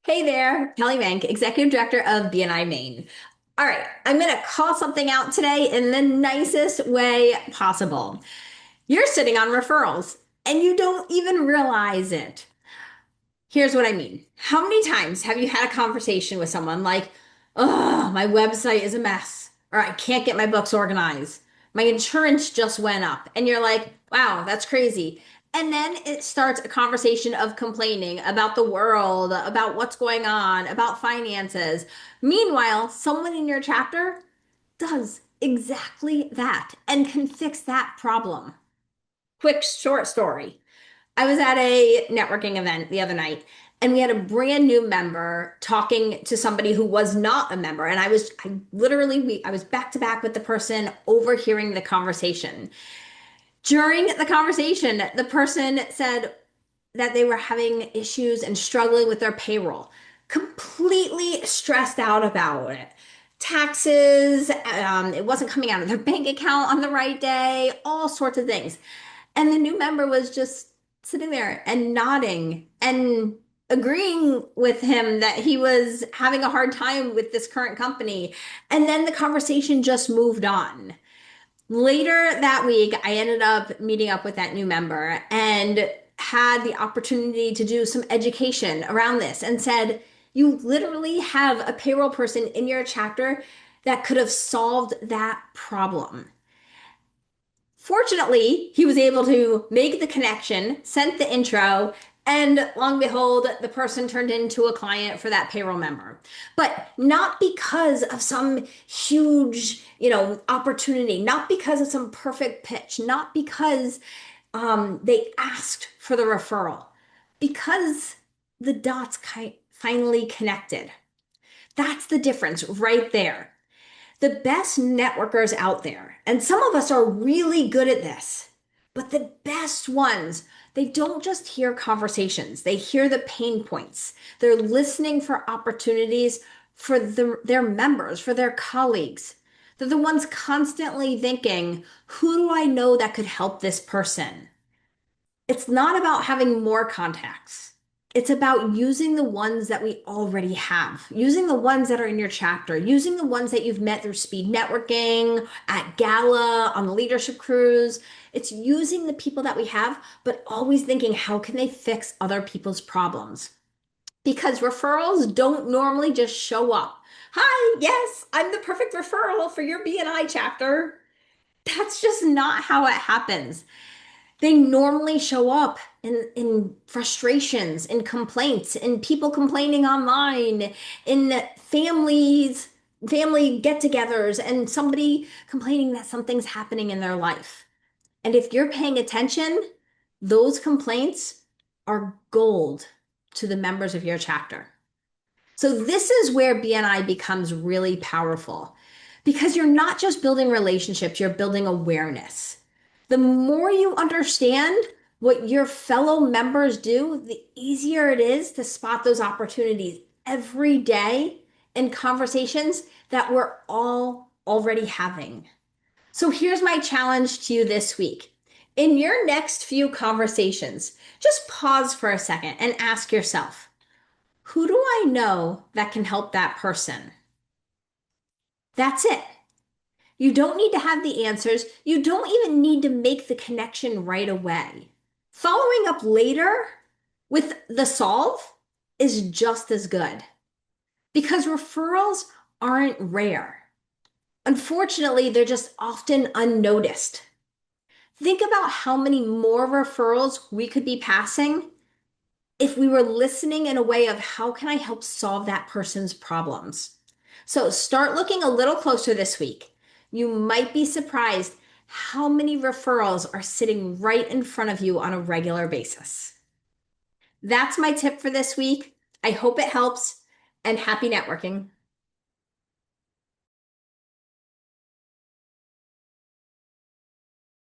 Hey there, Kelly Bank, Executive Director of BNI Maine. All right, I'm going to call something out today in the nicest way possible. You're sitting on referrals and you don't even realize it. Here's what I mean. How many times have you had a conversation with someone like, oh, my website is a mess, or I can't get my books organized. My insurance just went up. And you're like, wow, that's crazy. And then it starts a conversation of complaining about the world, about what's going on, about finances. Meanwhile, someone in your chapter does exactly that and can fix that problem. Quick short story. I was at a networking event the other night and we had a brand new member talking to somebody who was not a member. And I was back to back with the person overhearing the conversation. During the conversation, the person said that they were having issues and struggling with their payroll, completely stressed out about it. Taxes, it wasn't coming out of their bank account on the right day, all sorts of things. And the new member was just sitting there and nodding and agreeing with him that he was having a hard time with this current company. And then the conversation just moved on. Later that week, I ended up meeting up with that new member and had the opportunity to do some education around this and said, you literally have a payroll person in your chapter that could have solved that problem. Fortunately, he was able to make the connection, sent the intro, and long and behold, the person turned into a client for that payroll member. But not because of some huge, opportunity, not because of some perfect pitch, not because they asked for the referral, because the dots finally connected. That's the difference right there. The best networkers out there, and some of us are really good at this, but the best ones, they don't just hear conversations, they hear the pain points. They're listening for opportunities for their members, for their colleagues. They're the ones constantly thinking, who do I know that could help this person? It's not about having more contacts. It's about using the ones that we already have, using the ones that are in your chapter, using the ones that you've met through speed networking, at gala, on the leadership cruise. It's using the people that we have, but always thinking, how can they fix other people's problems? Because referrals don't normally just show up. Hi, yes, I'm the perfect referral for your BNI chapter. That's just not how it happens. They normally show up in frustrations, in complaints, in people complaining online, in family get-togethers, and somebody complaining that something's happening in their life. And if you're paying attention, those complaints are gold to the members of your chapter. So this is where BNI becomes really powerful because you're not just building relationships, you're building awareness. The more you understand what your fellow members do, the easier it is to spot those opportunities every day in conversations that we're all already having. So here's my challenge to you this week. In your next few conversations, just pause for a second and ask yourself, who do I know that can help that person? That's it. You don't need to have the answers. You don't even need to make the connection right away. Following up later with the solve is just as good because referrals aren't rare. Unfortunately, they're just often unnoticed. Think about how many more referrals we could be passing if we were listening in a way of how can I help solve that person's problems? So start looking a little closer this week. You might be surprised how many referrals are sitting right in front of you on a regular basis. That's my tip for this week. I hope it helps and happy networking.